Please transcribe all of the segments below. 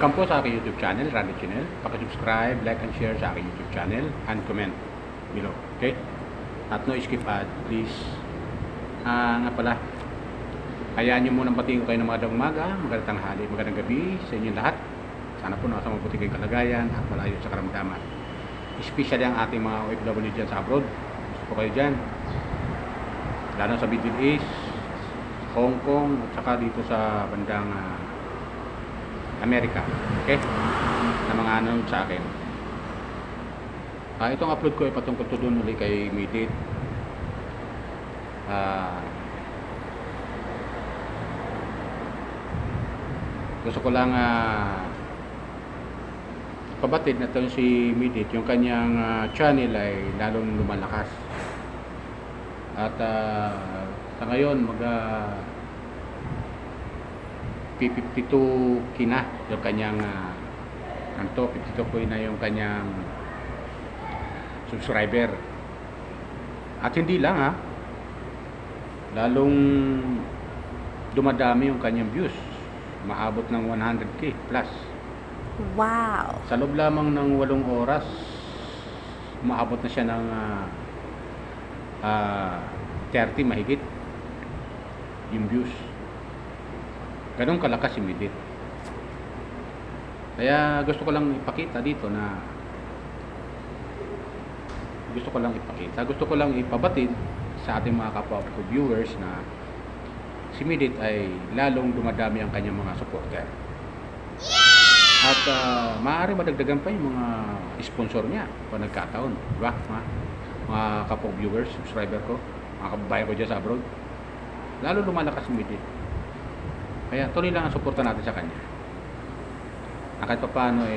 Welcome po sa aking YouTube channel, Randy Chinel. Paki-subscribe, like, and share sa aking YouTube channel and comment below. Okay? At no skip ad, please. Nga pala, hayaan nyo munang batiin ko kayo ng magandang umaga, magandang tanghali, magandang gabi sa inyong lahat. Sana po nasa mabuti kayong kalagayan at malayo sa karamdaman. Especially ang ating mga OFW dyan sa abroad. Gusto po kayo dyan. Lalo sa Middle East, Hong Kong, at saka dito sa bandang Amerika, okay? Na mga ano sa akin. Itong upload ko ay patungkol to doon ulit kay Midit. Gusto ko lang pabatid na itong si Midit, yung kanyang channel ay lalong lumalakas. At sa ngayon P52 kina yung kanyang 52 ko na yung kanyang subscriber. At hindi lang lalong dumadami yung kanyang views, maabot ng 100k plus. Wow! Sa loob lamang ng 8 oras maabot na siya ng 30 mahigit yung views. Ganun kalakas si Midit. Kaya gusto ko lang ipakita dito na gusto ko lang ipabatid sa ating mga kapwa ko viewers na si Midit ay lalong dumadami ang kanyang mga supporter. At maaari madagdagan pa yung mga sponsor niya kung nagkataon, di ba? Mga kapwa viewers, subscriber ko, mga kababayan ko dyan sa abroad. Lalo lumalakas si Midit. Kaya tuloy lang ang suporta natin sa kanya. Kahit pa paano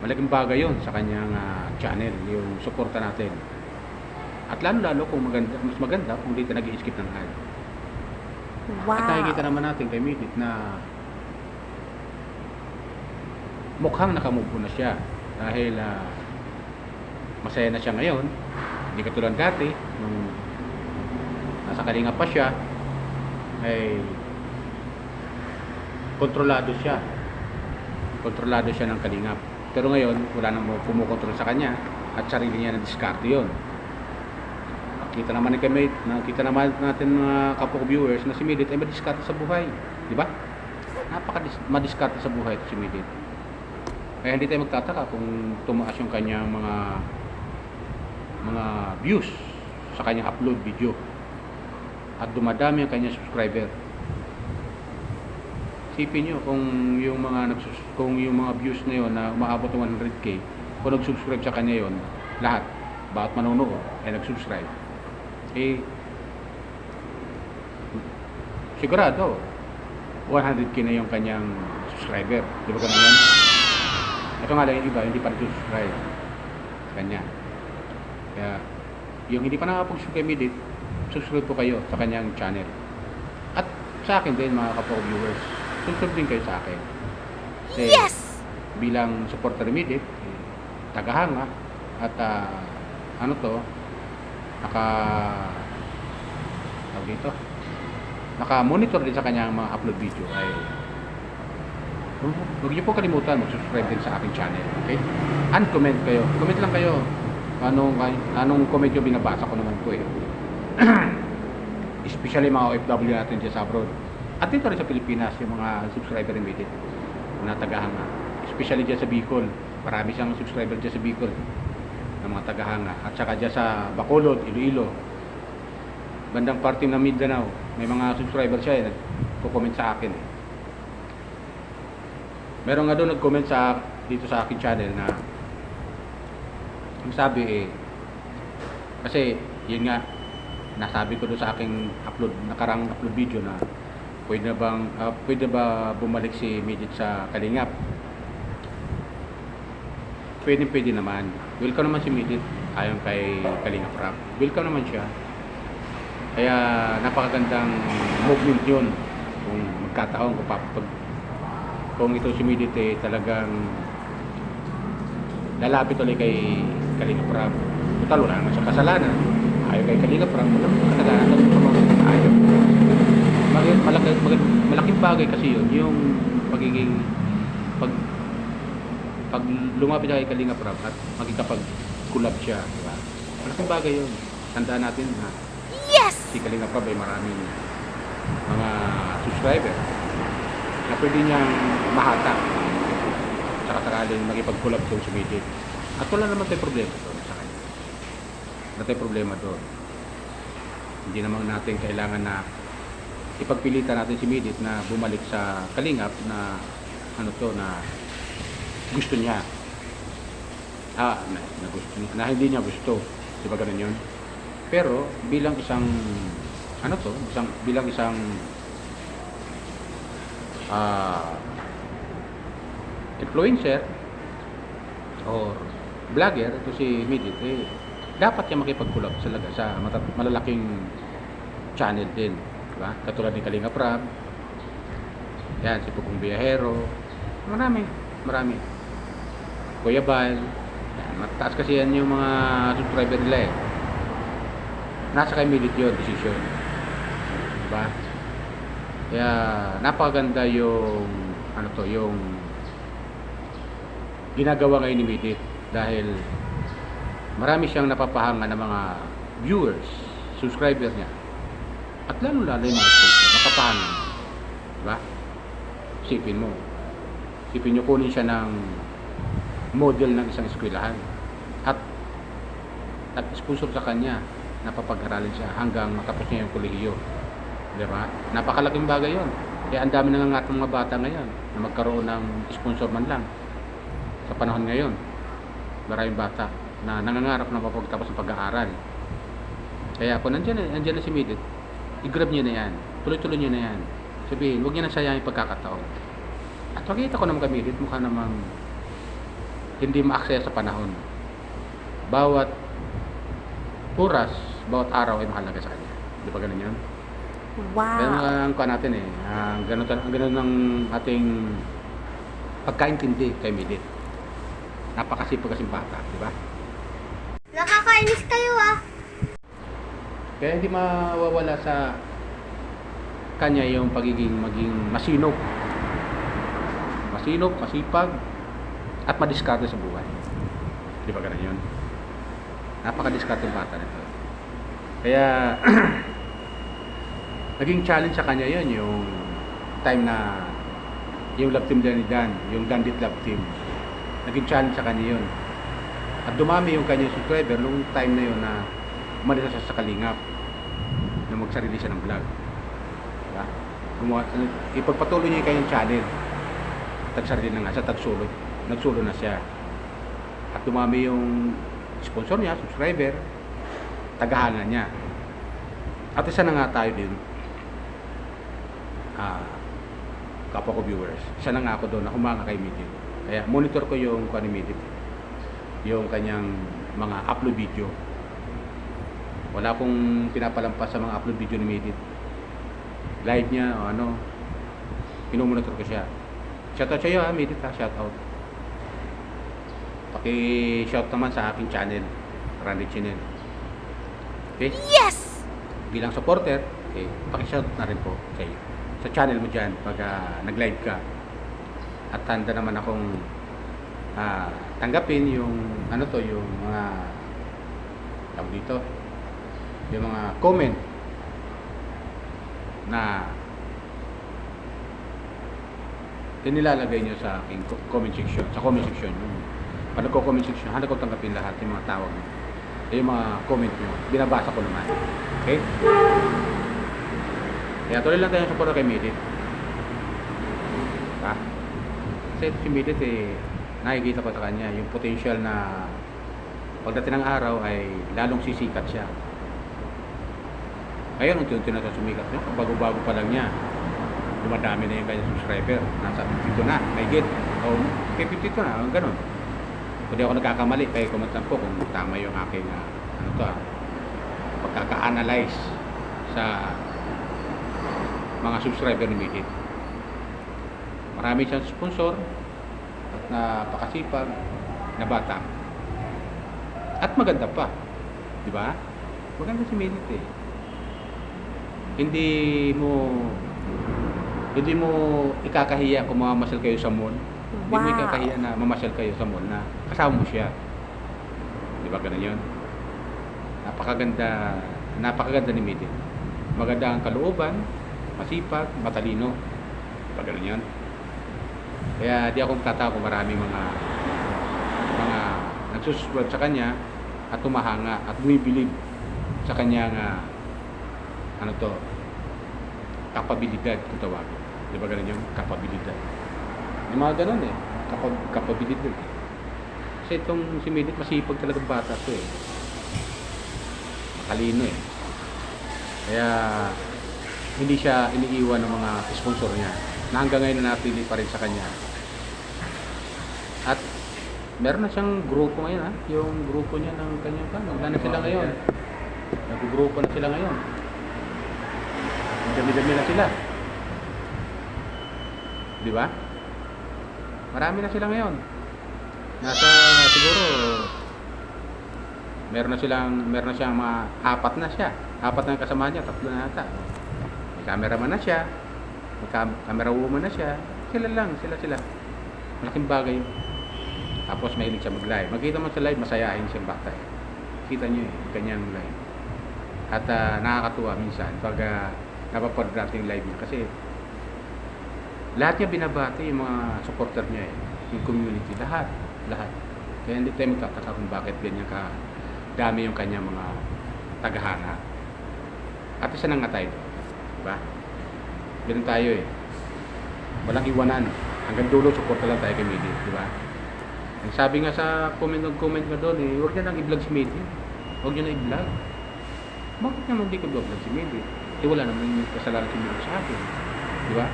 malaking bagay yun sa kanyang channel, yung suporta natin. At lalo kung mas maganda kung dito nag-i-skip ng ad. Wow! At nakikita naman natin kay Midit na mukhang nakamove na siya. Dahil masaya na siya ngayon. Hindi katulad dati nung nasa Kalinga pa siya, ay kontrolado siya ng Kalingap. Pero ngayon wala nang kumukontrol sa kanya at sarili niya na diskarte yun. Nakita naman natin mga kapwa viewers na si Midit ay madiskarte sa buhay, di ba? Madiskarte sa buhay si Midit. Kaya hindi tayo magtataka kung tumaas yung kanyang mga views sa kanyang upload video at dumadami ang kanyang subscriber. Isipin nyo kung yung mga views na yun na umaabot ng 100k, kung nag-subscribe sa kanya yun, lahat, bawat manonood ay nag-subscribe, sigurado 100k na yung kanyang subscriber, di ba ganun yan? Ito nga lang yung iba, hindi pa nag-subscribe sa kanya. Kaya yung hindi pa nakapag-subscribe Midit, subscribe po kayo sa kanyang channel. At sa akin din mga kapwa viewers, subscribe din kayo sa akin. Kasi yes! bilang supporter ni Midit, tagahanga at naka-monitor din sa kanyang mga upload video ay huwag niyo po kalimutan mag-subscribe din sa aking channel, okay? And comment kayo. Comment lang kayo. Anong comment yung binabasa ko naman po especially mga OFW natin dyan sa abroad. At dito rin sa Pilipinas, yung mga subscriber ni Midit na tagahanga. Especially dyan sa Bicol. Marami siyang subscriber dyan sa Bicol ng mga tagahanga. At saka dyan sa Bacolod, Iloilo, bandang parte ng Mindanao, may mga subscriber siya nagko-comment sa akin Meron nga doon nag-comment dito sa akin channel na ang sabi kasi yun nga nasabi ko doon sa aking nakarang upload video na pwede ba bumalik si Midit sa Kalingap. Pwede naman. Welcome naman si Midit ayon kay Kalingap Rap. Welcome naman siya. Kaya napakagandang movement yun kung magkataon kung ito si Midit talagang lalapit ulit kay Kalingap Rap. Total wala naman siya kasalanan. Ayaw kay Kalingap Rap, kasalanan sa mga ayaw. Malaking bagay kasi yun, yung pagiging pag pag lumapit siya kay Kalinga Prab at makikapag-collab siya, di ba? Malaking bagay yun. Tandaan natin na Yes! si Kalinga Prab ay maraming mga subscriber na pwede niyang mahata tsaka sakaling makipag-collab doon sa Midit. At wala naman tayong problema doon sa kanya. Wala tayong problema doon. Hindi naman natin kailangan na ipagpilitan natin si Midit na bumalik sa Kalingap na ano to, na gusto niya. Na gusto niya, na hindi niya gusto. Di ba ganun yun? Pero bilang isang ano to, bilang isang influencer or vlogger, ito si Midit, dapat niya makipag-collab sa malalaking channel din, di ba? Katulad ni Kalinga Prab, yan, si Pugong Biyahero, marami. Kuya Bal, yan, mataas kasi yan yung mga subscriber nila eh. Nasa kay Midit yun, decision, di ba? Kaya napakaganda yung ano to, yung ginagawa ngayon ni Midit dahil marami siyang napapahanga ng mga viewers, subscriber niya. At lalo-lalo yung mga sponsor, napapahanga. Diba? Isipin mo. Isipin nyo, kunin siya ng model ng isang eskwelahan. At nag-sponsor sa kanya, napapag-aralin siya hanggang matapos niya yung kolehiyo. Diba? Napakalaking bagay yon. Kaya ang dami nangangat ng mga bata ngayon na magkaroon ng sponsor man lang. Sa panahon ngayon, maraming bata na nangangarap na mapagtapos ng pag-aaral. Kaya kung nandiyan na si Midit, i-grab niyo na yan. Tuloy-tuloy niyo na yan. Sabihin, huwag niyo na sayangin yung pagkakataon. At makita ko naman kay Midit, mukha namang hindi ma-access sa panahon. Bawat oras, bawat araw ay mahalaga sa kanya. Di ba ganun yun? Kaya Wow. ang kuha natin ang ganun ng ating pagkaintindi kay Midit. Napakasipag kasing bata, di ba? Nakakainis kayo ah. Kaya hindi mawawala sa kanya yung maging masinop. Masinop, masipag, at madiskarte sa buhay. Di ba ganun yun? Napakadiskarte yung bata nito. Kaya, naging challenge sa kanya yun, yung time na yung love team ni Dan, yung Dandit Love Team. Naging challenge sa kanya yun. At dumami yung kanyang subscriber nung time na yun na umalis siya sa Kalingap na magsarili siya ng vlog. Diba? Ipagpatuloy niya yung kanyang channel. Tagsarili na nga siya, nagsulo na siya. At dumami yung sponsor niya, subscriber, tagahanga niya. At isa na nga tayo din, kapwa ko viewers, isa na nga ako doon na humanga kay Midit. Kaya monitor ko yung ni Midit, yung kanyang mga upload video. Wala akong pinapalampas sa mga upload video ni Midit. Live niya o ano, pinomonitor ko siya. Shoutout sa iyo ha, Midit ha, shoutout. Paki-shout naman sa aking channel, Randy Channel. Okay? Yes! Bilang supporter, okay, paki-shout na rin po sa iyo. Sa channel mo dyan pag nag-live ka. At handa naman akong tanggapin yung ano to, yung mga tawag dito, yung mga comment na inilalagay nyo sa aking comment section, sa comment section. Pag nagko-comment section, handa ko tanggapin lahat yung mga tawag nyo, yung mga comment nyo, binabasa ko naman. Okay? Kaya tuloy lang tayo sa support kay Midit. Ha? Kasi si Midit nakikita ko sa kanya yung potential na pagdating ng araw ay lalong sisikat siya. Ngayon, unti-unti na siya sumikat. Bago-bago pa lang niya, dumadami na yung kanyang subscriber. Nasa 52 na, mahigit. O, kay 52 na, ganun. Pwede ako nagkakamali, kaya kumantan po kung tama yung aking pagkaka-analyze sa mga subscriber ni Midit. Marami siyang sponsor at napakasipag na bata. At maganda pa. Di ba? Maganda si Midit eh. Hindi mo ikakahiya kung mamamasal kayo sa mall. Hindi mo ikakahiya na mamasyal kayo sa mall na kasama mo siya. Di ba ganun yun? Napakaganda ni Midi. Maganda ang kalooban, masipag, matalino. Di ba ganun yun? Kaya di ako tataka kung maraming mga nagsusulat sa kanya at tumahanga at bumibilib sa kanyang kapabilidad kung tawagin. Di ba ganun yung kapabilidad? Yung mga ganun kapabilidad. Kasi itong si Medit masipag talagang bata to matalino Kaya hindi siya iniiwan ng mga sponsor niya na hanggang ngayon napili pa rin sa kanya. At meron na siyang grupo ngayon yung grupo niya ng kanyang wala na sila ngayon. Nag-grupo na sila ngayon. Dami-dami na sila. Di ba? Marami na sila ngayon. Nasa siguro meron na siyang mga apat na yung kasama niya, 3 na ata. May cameraman na siya. May camera woman na siya. Sila. Malaking bagay. Tapos mahilig siya mag-live. Makita mo sa live, masayahin siyang bata. Kita niyo kanyang live. At nakakatuwa minsan pag napapanood natin yung live niya kasi lahat niya binabati yung mga supporter niya yung community, lahat. Kaya hindi tayo magtataka kung bakit ganyan ka dami yung kanyang mga tagahanga. At isa nang tayo, diba? Ganun tayo walang iwanan, hanggang dulo suporta lang tayo kay Midi, diba? Ang sabi nga sa comment nga doon huwag niya nang i-vlog si Midi, huwag niya na i-vlog. Bakit naman hindi ko vlog si Midi? Wala naman yung kasalanan si Midi sa akin, diba?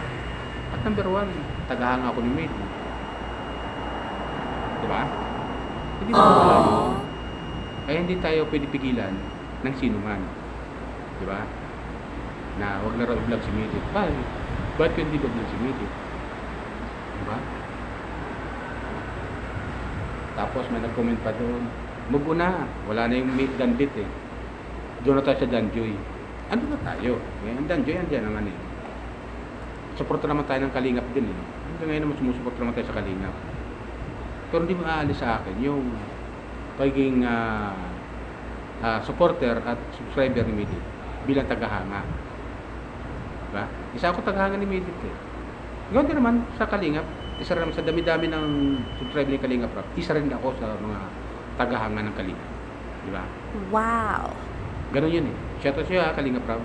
At number 1, tagahanga ako ni Midi, diba? Hindi ba wala yun? Kaya hindi tayo pwede pigilan ng sino man, diba? Na huwag na raw i-vlog si Midi. Bakit hindi ba vlog si Midi? Diba? Tapos may nag-comment pa doon, mugo na, wala na yung Danbit doon na tayo sa Danjoy. Ano na tayo? Ang Danjoy, andyan naman Suporta naman tayo ng Kalingap din hanggang ngayon naman sumusuporta naman tayo sa Kalingap. Pero hindi maaalis sa akin yung pagiging supporter at subscriber ni Midi bilang tagahanga. Diba? Isa ako tagahanga ni Midi Gawin din naman sa Kalingap. Isa rin naman sa dami-dami ng subscriber ni Kalingap Rap. Isa rin ako sa mga tagahanga ng Kalingap. Diba? Wow! Ganon yun Shoutout siya Kalingap Rap.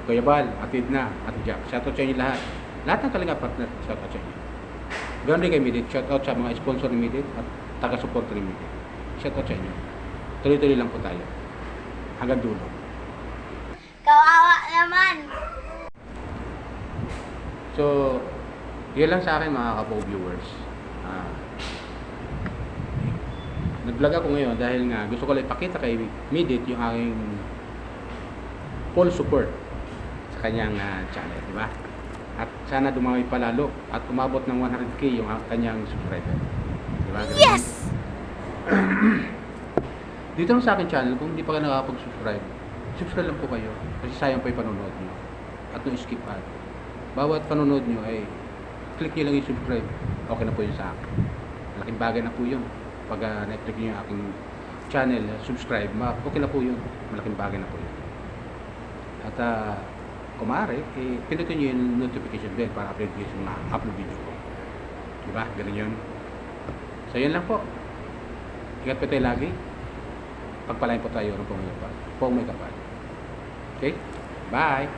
Kuya Bal, Atid na, Ate Jack. Shoutout sa inyo lahat. Lahat ng Kalingap Rap na shoutout sa inyo. Ganon din kay Midi. Shoutout sa mga sponsor ni Midi at taga-support ni Midi. Shoutout sa inyo. Tuloy-tuloy lang po tayo. Hanggang dulo. Kawawa naman! So, yun lang sa akin mga Kapo viewers. Nag-vlog ako ngayon dahil nga gusto ko lang ipakita kay Midit yung aking full support sa kanyang channel, di ba? At sana dumami pa lalo at umabot ng 100k yung kanyang subscriber. Di ba? Yes! Dito lang sa akin channel, kung hindi pa kayo nakakapag-subscribe, subscribe lang po kayo kasi sayang pa yung panonood nyo at no skip ad. Bawat panonood nyo ay click nyo lang yung subscribe, okay na po yun sa akin. Malaking bagay na po yun pag na-click nyo yung aking channel, subscribe, okay na po yun, malaking bagay na po yun. At kung maaari, pinutin nyo yung notification bell para update nyo yung upload video ko, diba? Ganun yun. So yun lang po, ingat po tayo lagi, pagpalain po tayo ng pong may kapal. Okay? Bye!